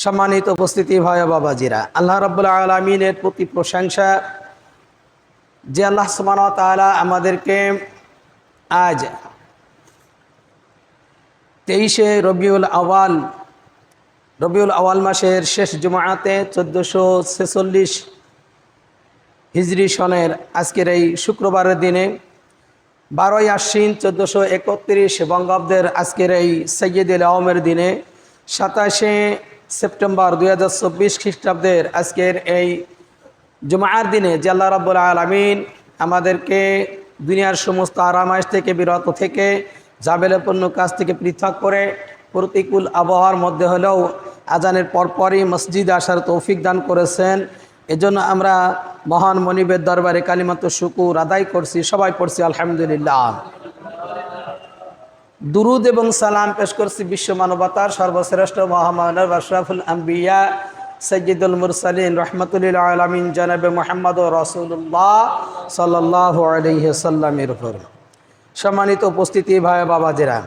সম্মানিত উপস্থিতি ভাই বাবাজিরা, আল্লাহ রাব্বুল আলামিনের প্রতি প্রশংসা যে আল্লাহ সুবহানাহু ওয়া তাআলা আমাদেরকে আজ 23শে রবিউল আওয়াল মাসের শেষ জুমাতে 1446 হিজরি সনের আজকের এই শুক্রবারের দিনে 12ই আশ্বিন 1431 বঙ্গাব্দের আজকের এই সৈয়দুল আওয়ামের দিনে 27শে সেপ্টেম্বর 2024 খ্রিস্টাব্দের আজকের এই জুমার দিনে যে আল্লাহ রাব্বুল আলামিন আমাদেরকে দুনিয়ার সমস্ত আরামাইশ থেকে বিরত থেকে জাবেলাপূর্ণ কাজ থেকে পৃথক করে প্রতিকূল আবহাওয়ার মধ্যে হলেও আজানের পরপরই মসজিদে আসার তৌফিক দান করেছেন। এজন্য আমরা মহান মনিবের দরবারে কালিমাত শুকুর আদায় করছি, সবাই পড়ছি আলহামদুলিল্লাহ। দুরুদ এবং সালাম পেশ করছি বিশ্ব মানবতার সর্বশ্রেষ্ঠ মহামানব আশরাফুল আম্বিয়া সৈয়দুল মুরসালিন রহমাতুল আলামিন জনাবে মুহাম্মদ রাসূলুল্লাহ সাল্লাল্লাহু আলাইহি ওয়াসাল্লামের উপর। সম্মানিত উপস্থিতি ভাই বাবাজিরা,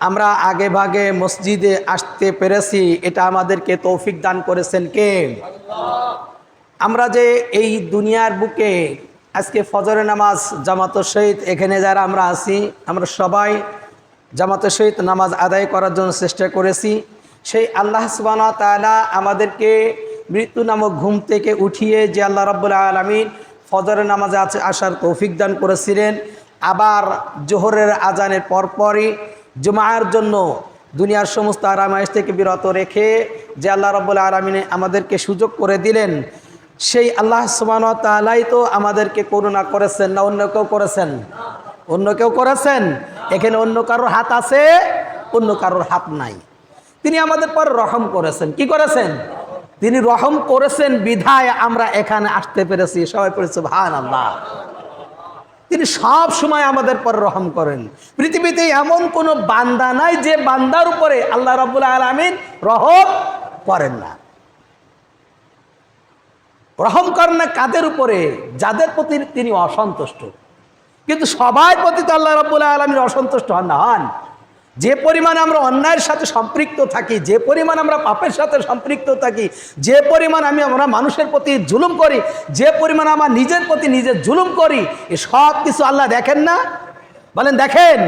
আমরা আগে ভাগে মসজিদে আসতে পেরেছি, এটা আমাদেরকে তৌফিক দান করেছেন কে? আমরা যে এই দুনিয়ার বুকে আজকে ফজরের নামাজ জামাতের সহিত এখানে যারা আমরা আছি, আমরা সবাই জামাতের সহিত নামাজ আদায় করার জন্য চেষ্টা করেছি। সেই আল্লাহ সুবহানাহু ওয়া তাআলা আমাদেরকে মৃত্যু নামক ঘুম থেকে উঠিয়ে যে আল্লাহ রাব্বুল আলামিন ফজরের নামাজে আসার তৌফিক দান করেছিলেন, আবার জোহরের আজানের পরপরই জুমার জন্য দুনিয়ার সমস্ত আরামাইশ থেকে বিরত রেখে যে আল্লাহ রাব্বুল আলামিন আমাদেরকে সুযোগ করে দিলেন, সেই আল্লাহ সুবহানাহু ওয়া তাআলাই তো আমাদেরকে করুণা করেছেন, না অন্য কেউ করেছেন? অন্য কেউ করেছেন? এখানে অন্য কারোর হাত আছে? অন্য কারোর হাত নাই। তিনি আমাদের পর রহম করেছেন। কি করেছেন? তিনি রহম করেছেন বিধায় আমরা এখানে আসতে পেরেছি। সবাই পড়েছে সুবহানাল্লাহ। তিনি সব সময় আমাদের পর রহম করেন। পৃথিবীতে এমন কোনো বান্দা নাই যে বান্দার উপরে আল্লাহ রাব্বুল আলামিন রহম করেন না। রহম করেন না কাদের উপরে? যাদের প্রতি তিনি অসন্তুষ্ট। কিন্তু সবার প্রতি তো আল্লাহ রাব্বুল আলামিন অসন্তুষ্ট হন না। হন যে পরিমাণ আমরা অন্যায়ের সাথে সম্পৃক্ত থাকি, যে পরিমাণ আমরা পাপের সাথে সম্পৃক্ত থাকি, যে পরিমাণ আমরা মানুষের প্রতি জুলুম করি, যে পরিমাণ আমার নিজের প্রতি নিজের জুলুম করি, এ সব কিছু আল্লাহ দেখেন না? বলেন দেখেন।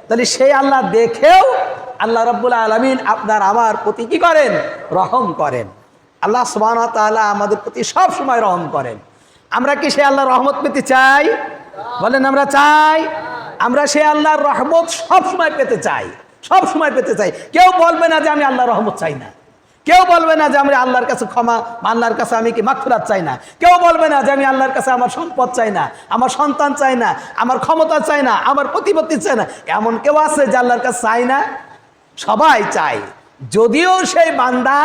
তাহলে সেই আল্লাহ দেখেও আল্লাহ রাব্বুল আলামিন আপনার আমার প্রতি কি করেন? রহম করেন। আল্লাহ সুবহানাহু ওয়া তাআলা আমাদের প্রতি সব সময় রহম করেন। আমরা কি সেই আল্লাহর রহমত পেতে চাই? বলেন আমরা চাই। আমরা সেই আল্লাহর রহমত সব সময় পেতে চাই, সব সময় পেতে চাই। কেউ বলবে না যে আমি আল্লাহর রহমত চাই না। কেউ বলবে না যে আমি আল্লাহর কাছে ক্ষমা, আল্লাহর কাছে আমি কি মাগফিরাত চাই না। কেউ বলবে না যে আমি আল্লাহর কাছে আমার সম্পদ চাই না, আমার সন্তান চাই না, আমার ক্ষমতা চাই না, আমার প্রতিপত্তি চাই না। এমন কেউ আছে যে আল্লাহর কাছে চাই না? সবাই চাই। যদিও সেই বান্দা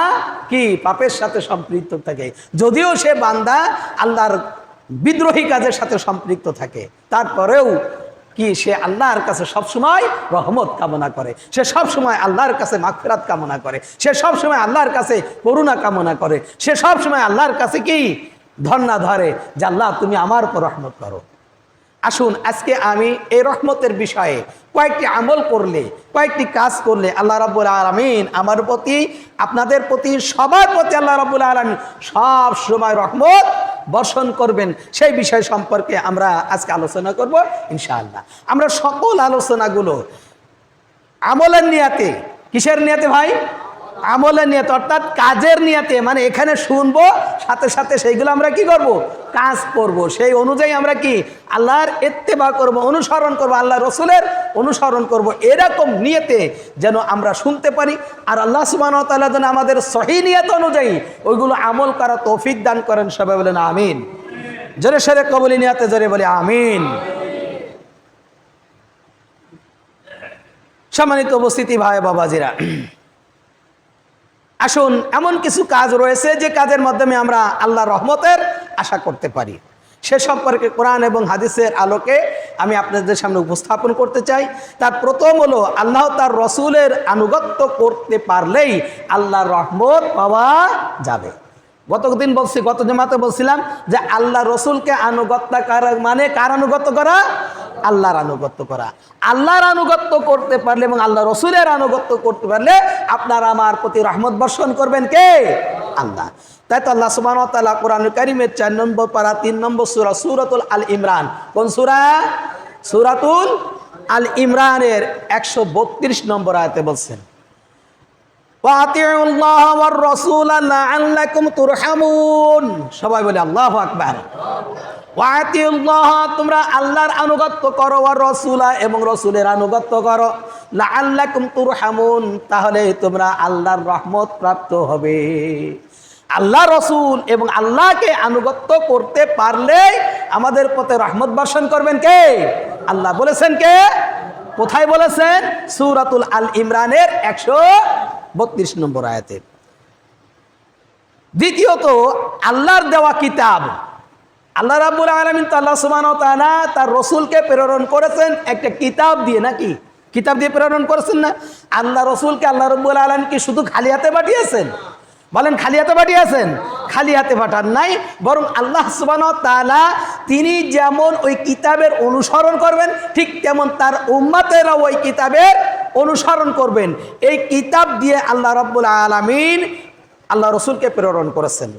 কি পাপের সাথে সম্পৃক্ত থাকে, যদিও সে বান্দা আল্লাহর বিদ্রোহী কাজের সাথে সম্পৃক্ত থাকে, তারপরেও কি সে আল্লাহর কাছে সবসময় রহমত কামনা করে, সে সবসময় আল্লাহর কাছে মাগফিরাত কামনা করে, সে সবসময় আল্লাহর কাছে করুণা কামনা করে, সে সবসময় আল্লাহর কাছে কি ধর্ণা ধরে যে আল্লাহ তুমি আমার উপর রহমত করো। আসুন আজকে আমি এই রহমতের বিষয়ে কয়েকটি আমল করলে, কয়েকটি কাজ করলে আল্লাহ রাব্বুল আলামিন আমার প্রতি, আপনাদের প্রতি, সবার প্রতি আল্লাহ রাব্বুল আলামিন সব সময় রহমত বর্ষণ করবেন, সেই বিষয় সম্পর্কে আমরা আজকে আলোচনা করব ইনশাআল্লাহ। আমরা সকল আলোচনাগুলো আমলের নিয়াতে, কিসের নিয়াতে ভাই? আমলের নিয়াতে, অর্থাৎ কাজের নিয়াতে। মানে এখানে শুনবো, সাথে সাথে সেইগুলো আমরা কি করব? কাজ করব। সেই অনুযায়ী আমরা কি আল্লাহর ইত্তেবা করব, অনুসরণ করব, আল্লাহ রসুলের অনুসরণ করব, এরকম নিয়তে যেন আমরা শুনতে পারি। আর আল্লাহ সুবহানাহু ওয়া তাআলা যেন আমাদের সহি নিয়ত অনুযায়ী ওইগুলো আমল করা তৌফিক দান করেন। সবাই বলেন আমিন। জোরে সোরে কবুলি নিয়তে জোরে বলি আমিন। সম্মানিত উপস্থিতি ভাই বাবাজিরা, আসুন এমন কিছু কাজ রয়েছে যে কাজের মাধ্যমে আমরা আল্লাহর রহমতের আশা করতে পারি। সে সম্পর্কে কোরআন এবং হাদিসের আলোকে আমি আপনাদের সামনে উপস্থাপন করতে চাই। তার প্রথম হলো আল্লাহ তার রসুলের আনুগত্য করতে পারলেই আল্লাহর রহমত পাওয়া যাবে। গত জমাতে বলছিলাম যে আল্লাহ রসুলকে আনুগত্য করা মানে কার আনুগত্য করা? আল্লাহর আনুগত্য করা। আল্লাহর আনুগত্য করতে পারলে এবং আল্লাহ রসুলের আনুগত্য করতে পারলে আপনার আমার প্রতি রহমত বর্ষণ করবেন কে? আল্লাহ। তাই তো আল্লাহ সুবহানাহু ওয়া তাআলা কোরআনুল কারীমের 4 নম্বর পারা 3 নম্বর সূরা সূরাতুল আল ইমরান, কোন সূরা? সূরাতুল আল ইমরানের 132 নম্বর আয়াতে বলছেন, ওয়াতিউল্লাহ ওয়ার রাসূলা লাআল্লাকুম তুরহামুন। সবাই বলে আল্লাহু আকবার। ওয়াতিউল্লাহ, তোমরা আল্লাহর আনুগত্য করো, ওয়ার রাসূলা এবং রাসূলের আনুগত্য করো, লাআল্লাকুম তুরহামুন, তাহলে তোমরা আল্লাহর রহমত প্রাপ্ত হবে। আল্লাহ রসুল এবং আল্লাহকে আনুগত্য করতে পারলে আমাদের পথে রহমত বর্ষণ করবেন কে? আল্লাহ। বলেছেন কে? কোথায় বলেছেন? সূরাতুল আল ইমরানের 132 নম্বর আয়াতে। দ্বিতীয়ত, আল্লাহর দেওয়া কিতাব। আল্লাহ রাব্বুল আলামিন তো আল্লাহ সুবহানাহু ওয়া তাআলা তার রসুলকে প্রেরণ করেছেন একটা কিতাব দিয়ে, নাকি? কিতাব দিয়ে প্রেরণ করেছেন না? আল্লাহ রসুলকে আল্লাহ রাব্বুল আলামিন কি শুধু খালি হাতে পাঠিয়েছেন? বলেন, খালি হাতে পাঠিয়েছেন? খালি হাতে পাঠান নাই, বরং আল্লাহ সুবহানাহু ওয়া তাআলা তিনি যেমন ওই কিতাবের অনুসরণ করবেন, ঠিক তেমন তার উম্মতেরা ওই কিতাবের অনুসরণ করবেন। এই কিতাব দিয়ে আল্লাহ রাব্বুল আলামিন আল্লাহ রসুলকে প্রেরণ করেছেন।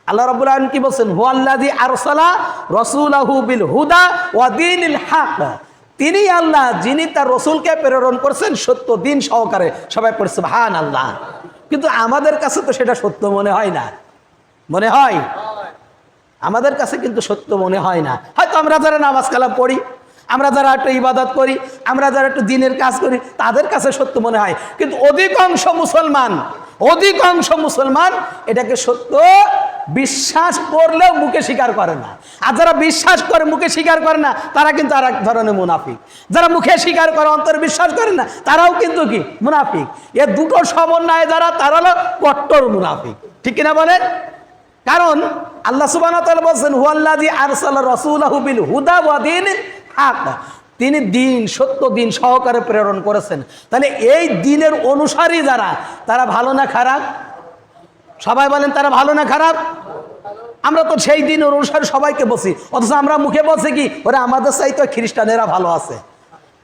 আল্লাহ রাব্বুল আলামিন কি বলছেন? হুয়াল্লাযী আরসালা রাসূলাহু বিল হুদা ওয়া দীনিল হক। তিনি আল্লাহ যিনি তার রসুলকে প্রেরণ করেছেন সত্য দিন সহকারে। সবাই পড়ে সুবহানাল্লাহ। কিন্তু আমাদের কাছে তো সেটা সত্য মনে হয় না। মনে হয়? আমাদের কাছে কিন্তু সত্য মনে হয় না। হয়তো আমরা যারা নামাজ কালাম পড়ি, আমরা যারা একটু ইবাদত করি, আমরা যারা একটু দিনের কাজ করি, তাদের কাছে সত্য মনে হয়। কিন্তু অধিকাংশ মুসলমান এটাকে সত্য বিশ্বাস করলেও মুখে স্বীকার করে না। আর যারা বিশ্বাস করে মুখে স্বীকার করে না, তারা কিন্তু আর এক ধরনের মুনাফিক। যারা মুখে স্বীকার করে অন্তরে বিশ্বাস করে না, তারাও কিন্তু কি? মুনাফিক। এ দুটো সমন্বয়ে যারা, তারা হলো কট্টর মুনাফিক। ঠিক কিনা বলেন? কারণ আল্লাহ সুবহানাহু ওয়া তাআলা বলেন, হুয়াল্লাযী আরসালা রাসূলাহু বিল হুদা ওয়া দীনিল হক। তিনি দিন, সত্য দিন সহকারে প্রেরণ করেছেন। তাহলে এই দিনের অনুসারী যারা, তারা ভালো না খারাপ? সবাই বলেন, তারা ভালো না খারাপ? আমরা তো সেই দিনের অনুসারী সবাইকে বলছি, অথচ আমরা মুখে বলছি কি, ওরা আমাদের চাইতে খ্রিস্টানেরা ভালো আছে।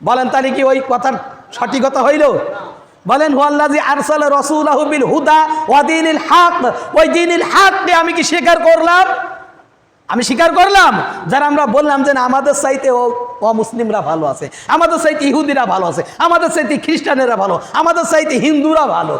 বলেন, তাহলে কি ওই কথার সঠিকতা হইল? বলেন, হুয়াল্লাযী আরসালা রাসূলাহু বিল হুদা ওয়া দীনিল হক। ওই দীনিল হককে আমি কি স্বীকার করলাম? আমি স্বীকার করলাম। যারা আমরা বললাম যে না, আমাদের চাইতে অমুসলিমরা ভালো আছে, আমাদের চাইতে ইহুদিরা ভালো আছে, আমাদের চাইতে খ্রিস্টানেরা ভালো, আমাদের চাইতে হিন্দুরা ভালো,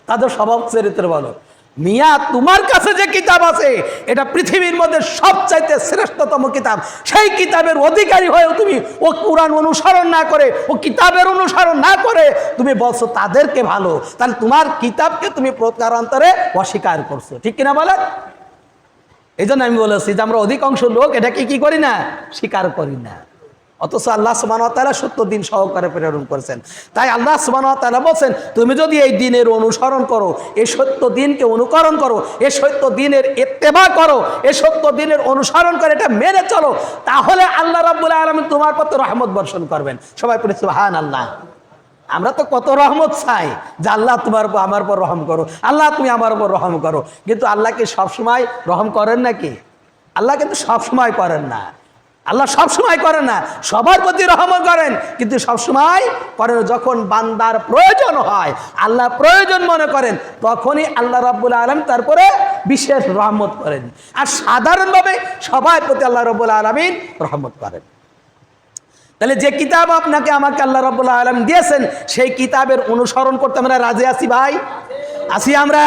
তাদের স্বভাব চরিত্র ভালো। মিয়া, তোমার কাছে যে কিতাব আছে এটা পৃথিবীর মধ্যে সবচাইতে শ্রেষ্ঠতম কিতাব। সেই কিতাবের অধিকারী হয়েও তুমি ও কুরআন অনুসরণ না করে, ও কিতাবের অনুসরণ না করে তুমি বলছো তাদেরকে ভালো, তাহলে তোমার কিতাবকে তুমি প্রকারান্তরে অস্বীকার করছো। ঠিক কিনা বলেন? এই জন্য আমি বলেছি যে আমরা অধিকাংশ লোক এটাকে কি করি না? স্বীকার করি না। অথচ আল্লাহ সুবহানাহু ওয়া তাআলা সত্য দিন সহকারে প্রেরণ করেছেন। তাই আল্লাহ সুবহানাহু ওয়া তাআলা বলেন, তুমি যদি এই দিনের অনুসরণ করো, এই সত্য দিনকে অনুকরণ করো, এই সত্য দিনের ইত্তেবা করো, এই সত্য দিনের অনুসরণ করে এটা মেনে চলো, তাহলে আল্লাহ রাব্বুল আলামিন তোমার প্রতি রহমত বর্ষণ করবেন। সবাই পড়ে সুবহানাল্লাহ। আমরা তো কত রহমত চাই যে আল্লাহ তোমার উপর, আমার উপর রহম করো, আল্লাহ তুমি আমার উপর রহম করো। কিন্তু আল্লাহ কি সবসময় রহম করেন নাকি? আল্লাহ কিন্তু সবসময় করেন না। আল্লাহ সবসময় করেন না, সবার প্রতি রহমত করেন, কিন্তু সবসময় করেন। যখন বান্দার প্রয়োজন হয়, আল্লাহ প্রয়োজন মনে করেন, তখনই আল্লাহ রাব্বুল আলামিন তারপরে বিশেষ রহমত করেন। আর সাধারণভাবে সবার প্রতি আল্লাহ রাব্বুল আলামিন রহমত করেন। তাহলে যে কিতাব আপনাকে আমাকে আল্লাহ রাব্বুল আলামিন দিয়েছেন, সেই কিতাবের অনুসরণ করতে আমরা রাজি আছি ভাই? আছি আমরা?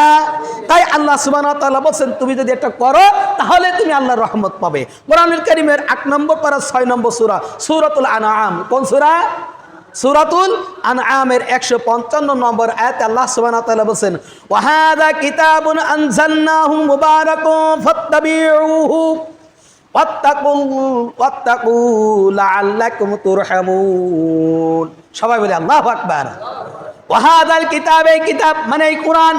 তাই আল্লাহ সুবহানাহু ওয়া তাআলা বলেন, তুমি যদি এটা করো তাহলে তুমি আল্লাহর রহমত পাবে। কোরআনুল কারীমের 8 নম্বর পারা 6 নম্বর সূরা, সূরাতুল আনআম। কোন সূরা? সূরাতুল আনআমের 155 নম্বর আয়াতে আল্লাহ সুবহানাহু ওয়া তাআলা বলেন, ওয়া হাযা কিতাবুন আনজালনাহু মুবারাকুন ফাত্তাবিউহু ওয়াত্তাকু লাআল্লাকুম তুরহামুন। সবাই বলে আল্লাহু আকবার। ওয়া হাযাল কিতাব, এই কিতাব মানে এই কোরআন,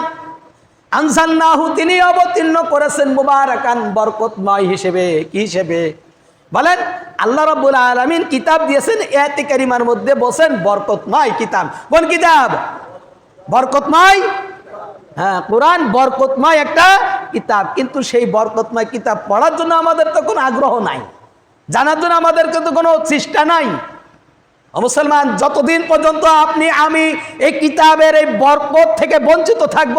আনজালনাহু তিনি অবতীর্ণ করেছেন, মুবারাকান বরকতময় হিসেবে। কি হিসেবে? বলেন, আল্লাহ রাব্বুল আলামিন কিতাব দিয়েছেন, আয়াতে কারিমার মধ্যে বলেন বরকতময় কিতাব। কোন কিতাব? বরকতময়। হ্যাঁ, কোরআন বরকতময় একটা কিতাব। কিন্তু সেই বরকতময় কিতাব পড়ার জন্য আমাদের তো কোনো আগ্রহ নাই, জানার জন্য আমাদের কিন্তু কোনো চেষ্টা নাই। মুসলমান, যতদিন পর্যন্ত আপনি আমি এই কিতাবের এই বরকত থেকে বঞ্চিত থাকব,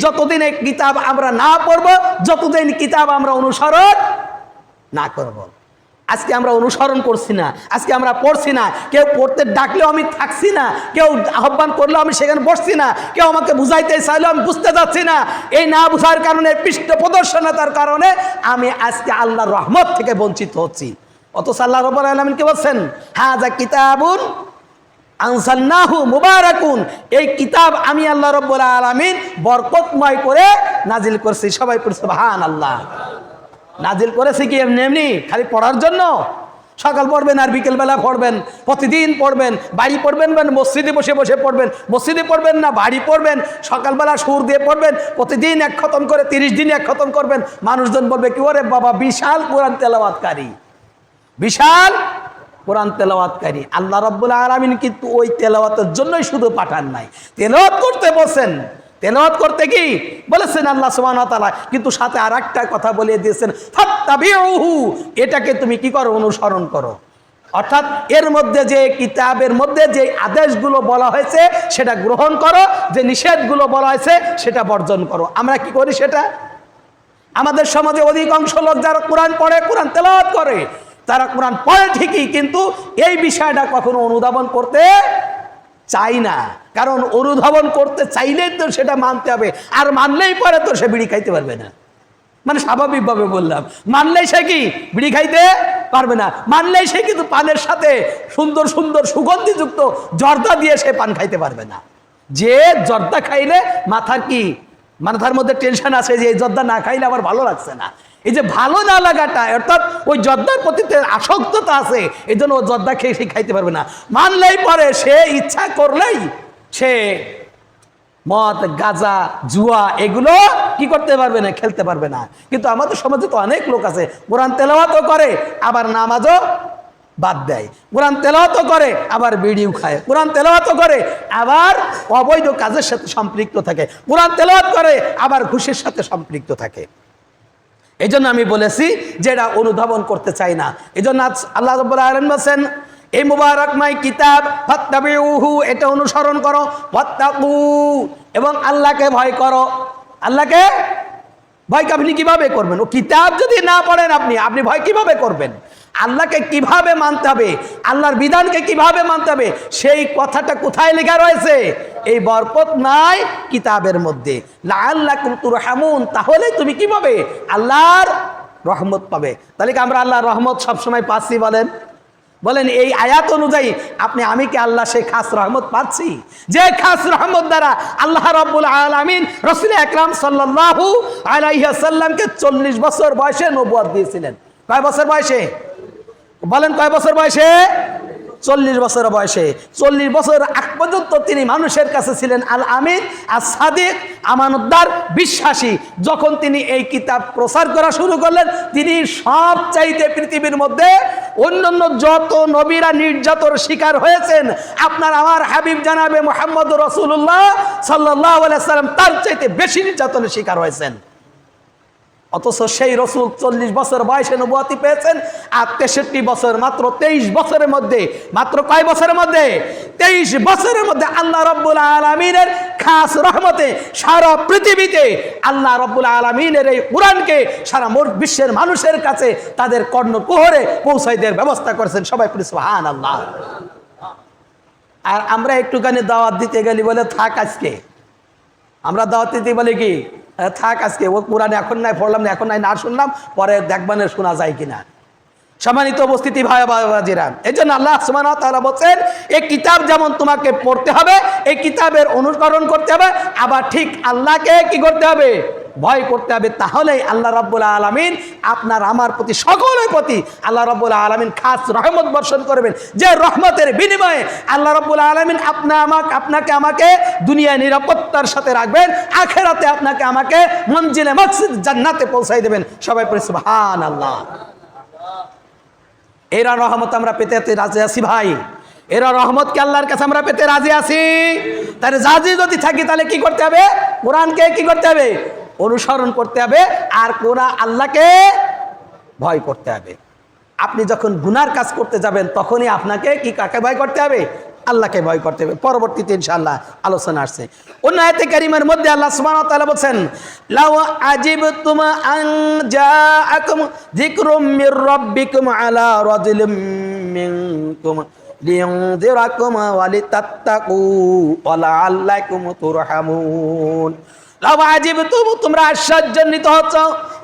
যতদিন এই কিতাব আমরা না পড়ব, যতদিন কিতাব আমরা অনুসরণ না করব। আজকে আমরা অনুসরণ করছি না, আজকে আমরা পড়ছি না, কেউ পড়তে ডাকলেও আমি থাকছি না, কেউ আহ্বান করলেও আমি সেখানে বসছি না, কেউ আমাকে বুঝাইতে চাইলেও আমি বুঝতে যাচ্ছি না। এই না বুঝার কারণে, পৃষ্ঠ প্রদর্শনতার কারণে আমি আজকে আল্লাহর রহমত থেকে বঞ্চিত হচ্ছি। অথচ আল্লাহ রাব্বুল আলামিন কি বলছেন? হাযা কিতাবুন আনজালনাহু মুবারাকুন, এই কিতাব আমি আল্লাহ রাব্বুল আলামিন বরকতময় করে নাজিল করছি। সবাই পড়ে সুবহানাল্লাহ। নাজিল করেছি কি এমনি খালি পড়ার জন্য? সকাল পড়বেন আর বিকেলবেলা পড়বেন, প্রতিদিন পড়বেন, বাড়ি পড়বেন না মসজিদে বসে বসে পড়বেন, মসজিদে পড়বেন না বাড়ি পড়বেন, সকালবেলা সুর দিয়ে পড়বেন, প্রতিদিন এক খতম করে 30 দিন এক খতম করবেন। মানুষজন বলবে কি, ওরে বাবা বিশাল কোরআন তেলাওয়াতকারী, বিশাল কোরআন তেলাওয়াতকারী। আল্লাহ রাব্বুল আলামিন কিন্তু ওই তেলাওয়াতের জন্যই শুধু পাঠান নাই, তেলাওয়াত করতে বলছেন। তেলাওয়াত করতে কি বলেছেন আল্লাহ সুবহানাহু ওয়া তাআলা, কিন্তু সাথে আরেকটা কথা বলে দিয়েছেন, ফাত্তাবিউহু, এটাকে তুমি কি করো? অনুসরণ করো। অর্থাৎ এর মধ্যে যে কিতাবের মধ্যে যে আদেশগুলো বলা হয়েছে সেটা গ্রহণ করো, যে নিষেধগুলো বলা হয়েছে সেটা বর্জন করো। আমরা কি করি সেটা? আমাদের সমাজে অধিকাংশ লোক যারা কোরআন পড়ে, কোরআন তেলাওয়াত করে, তারা কোরআন পড়ে ঠিকই, কিন্তু এই বিষয়টা কখনো অনুধাবন করতে চাই না। কারণ অনুধাবন করতে চাইলেই তো সেটা মানতে হবে, আর মানলেই পরে তো সে বিড়ি খাইতে পারবে না। মানে স্বাভাবিকভাবে বললাম, মানলেই সে কি বিড়ি খাইতে পারবে না, মানলেই সে কিন্তু পানের সাথে সুন্দর সুন্দর সুগন্ধিযুক্ত জর্দা দিয়ে সে পান খাইতে পারবে না। যে জর্দা খাইলে মাথার মধ্যে টেনশন আছে যে এই জর্দা না খাইলে আমার ভালো লাগছে না, এই যে ভালো না লাগাটা, অর্থাৎ ওই জর্দার প্রতি আসক্ততা আছে, এই জন্য ও জর্দা খেয়ে সে খাইতে পারবে না। মানলেই পরে সে ইচ্ছা করলেই সে মদ, গাঁজা, জুয়া এগুলো কি করতে পারবে না, খেলতে পারবে না। কিন্তু আমাদের সমাজে তো অনেক লোক আছে কোরআন তেলাওয়াতও করে আবার নামাজও বাদ দেয়, কোরআন তেলাওয়াতও করে আবার বিড়িও খায়, কোরআন তেলাওয়াতও করে আবার অবৈধ কাজের সাথে সম্পৃক্ত থাকে, কোরআন তেলাওয়াত করে আবার ঘুষের সাথে সম্পৃক্ত থাকে। এই জন্য আমি বলেছি যে এটা অনুধাবন করতে চাই না। এই জন্য আল্লাহ রাব্বুল আলামিন বলেন, এই মুবারাকময় কিতাব ফাত্তাবিউহু, এটা অনুসরণ করো, ওয়াত্তাকু, এবং আল্লাহকে ভয় করো। আল্লাহকে ভয় আপনি কিভাবে করবেন? ও কিতাব যদি না পড়েন আপনি ভয় কিভাবে করবেন? আল্লাহকে কিভাবে মানতে হবে, আল্লাহর বিধানকে কিভাবে মানতে হবে, সেই কথাটা কোথায় লেখা রয়েছে? এই বরকত নাই কিতাবের মধ্যে, লাআল্লাকুম তুরহামুন, তাহলে তুমি কিভাবে আল্লাহর রহমত পাবে। তাহলে কি আমরা আল্লাহর রহমত সবসময় পাচ্ছি? বলেন এই আয়াত অনুযায়ী আমি কি আল্লাহ সেই খাস রহমত পাচ্ছি? যে খাস রহমত দ্বারা আল্লাহ রাব্বুল আলামিন রাসূল আকরাম সাল্লাল্লাহু আলাইহি ওয়াসাল্লামকে 40 বছর বয়সে নবুয়ত দিয়েছিলেন। কয় বছর বয়সে? বলেন কয় বছর বয়সে? 40 বছর বয়সে। 40 বছর আগ পর্যন্ত তিনি মানুষের কাছে ছিলেন আল আমিন, আর সাদিক, আমানতদার, বিশ্বাসী। যখন তিনি এই কিতাব প্রচার করা শুরু করলেন, তিনি সব চাইতে পৃথিবীর মধ্যে অন্যান্য যত নবীরা নির্যাতন শিকার হয়েছেন, আপনার আমার হাবিব জানাবে মুহাম্মদ রাসূলুল্লাহ সাল্লাল্লাহু আলাইহি সাল্লাম তার চাইতে বেশি নির্যাতনের শিকার হয়েছেন। অথচ সেই রসুল 40 বছর বয়সে নবুয়তি পেয়েছেন, আর 63 বছর, মাত্র 23 বছরের মধ্যে, মাত্র কয় বছরের মধ্যে? 23 বছরের মধ্যে আল্লাহ রাব্বুল আলামিনের খাস রহমতে সারা পৃথিবীতে আল্লাহ রাব্বুল আলামিনের এই কোরআনকে সারা বিশ্বের মানুষের কাছে তাদের কর্ণকুহরে পৌঁছাই দেওয়ার ব্যবস্থা করেছেন। সবাই পড়ি সুবহানাল্লাহ। আর আমরা একটুখানি দাওয়াত দিতে গেলি বলে থাক, আজকে আমরা দাওয়াত দিতে বলি কি থাক, আজকে ও কোরআন এখন নাই, পড়লাম না, এখন নাই, না শুনলাম, পরে দেখবানে শোনা যায় কিনা। সম্মানিত উপস্থিতি ভাই বাবাজিরা, এই জন্য আল্লাহ সুবহানাহু ওয়া তাআলা বলছেন এই কিতাব যেমন তোমাকে পড়তে হবে, এই কিতাবের অনুসরণ করতে হবে, আবার ঠিক আল্লাহকে কি করতে হবে? ভয় করতে হবে। তাহলেই আল্লাহ রাব্বুল আলামিন আপনার আমার প্রতি, সকলের প্রতি আল্লাহ রাব্বুল আলামিন খাস রহমত বর্ষণ করবেন, যে রহমতের বিনিময়ে আল্লাহ রাব্বুল আলামিন আপনাকে আমাকে দুনিয়ায় নিরাপত্তার সাথে রাখবেন, আখিরাতে আপনাকে আমাকে মঞ্জিলে মাকসুদ জান্নাতে পৌঁছাই দেবেন। সবাই পড়ি সুবহানাল্লাহ। এরা রহমত আমরা পেতে রাজি আছি ভাই, এরা রহমতকে আল্লাহর কাছে আমরা পেতে রাজি আছি। তাহলে রাজি যদি থাকি তাহলে কি করতে হবে? কোরআনকে কি করতে হবে? অনুসরণ করতে হবে, আর কোরআন আল্লাহকে ভয় করতে হবে। আপনি যখন গুনার কাজ করতে যাবেন তখনই আপনাকে কি কাকে ভয় করতে হবে? আল্লাহকে ভয় করতে হবে। পরবর্তীতে ইনশাআল্লাহ আলোচনা আসছে। অন্য আয়াতে কারিমার মধ্যে আল্লাহ সুবহানাহু ওয়া তাআলা বলেন, লাউ আজিবতুম আন জাআকুম যিকরুম মির রাব্বিকুম আলা রাজুলিম মিনকুম লিয়ুনযিরাকুম ওয়া লিতাত্তাকু ওয়া লাআল্লাকুম তুরহামুন। লাউ আজিবতুম, তোমরা আশ্চর্যান্বিত হচ্ছ,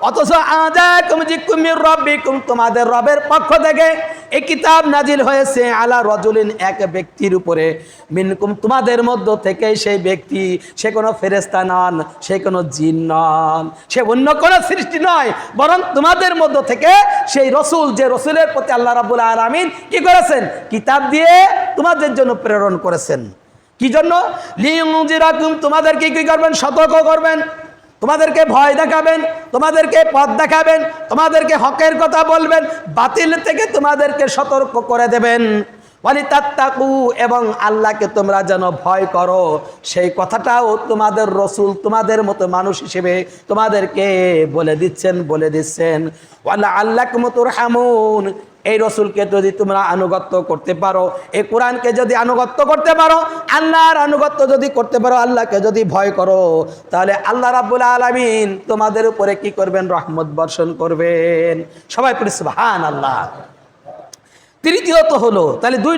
অথচ আজাকুম যিকরুম মির রাব্বিকুম, তোমাদের রবের পক্ষ থেকে এই কিতাব নাজিল হয়েছে আলা রাজুলিন, এক ব্যক্তির উপরে, মিনকুম, তোমাদের মধ্য থেকে। সেই ব্যক্তি, সে কোনো ফেরেশতা নন, সে কোনো জিন নন, সে অন্য কোনো সৃষ্টি নয়, বরং তোমাদের মধ্য থেকে সেই রসুল, যে রসুলের প্রতি আল্লাহ রাব্বুল আলামিন কি করেছেন? কিতাব দিয়ে তোমাদের জন্য প্রেরণ করেছেন। কি জন্য? লিয়ুনযিরাকুম, তোমাদেরকে কি করবেন? সতর্ক করবেন, তোমাদেরকে ভয় দেখাবেন, তোমাদেরকে পথ দেখাবেন, তোমাদেরকে হকের কথা বলবেন, বাতিল থেকে তোমাদেরকে সতর্ক করে দেবেন। ওয়ালিতাত্তাকু, এবং আল্লাহকে তোমরা যেন ভয় করো, সেই কথাটাও তোমাদের রসুল তোমাদের মতো মানুষ হিসেবে তোমাদেরকে বলে দিচ্ছেন। ওয়ালা আল্লাকুম তুরহামুন, এই রসুলকে যদি তোমরা আনুগত্য করতে পারো, এই কোরআনকে যদি আনুগত্য করতে পারো, আল্লাহর আনুগত্য যদি করতে পারো, আল্লাহকে যদি ভয় করো, তাহলে আল্লাহ রাব্বুল আলামিন তোমাদের উপরে কি করবেন? রহমত বর্ষণ করবেন। সবাই পড়ি সুবহানাল্লাহ। তৃতীয়ত হলো, তাহলে দুই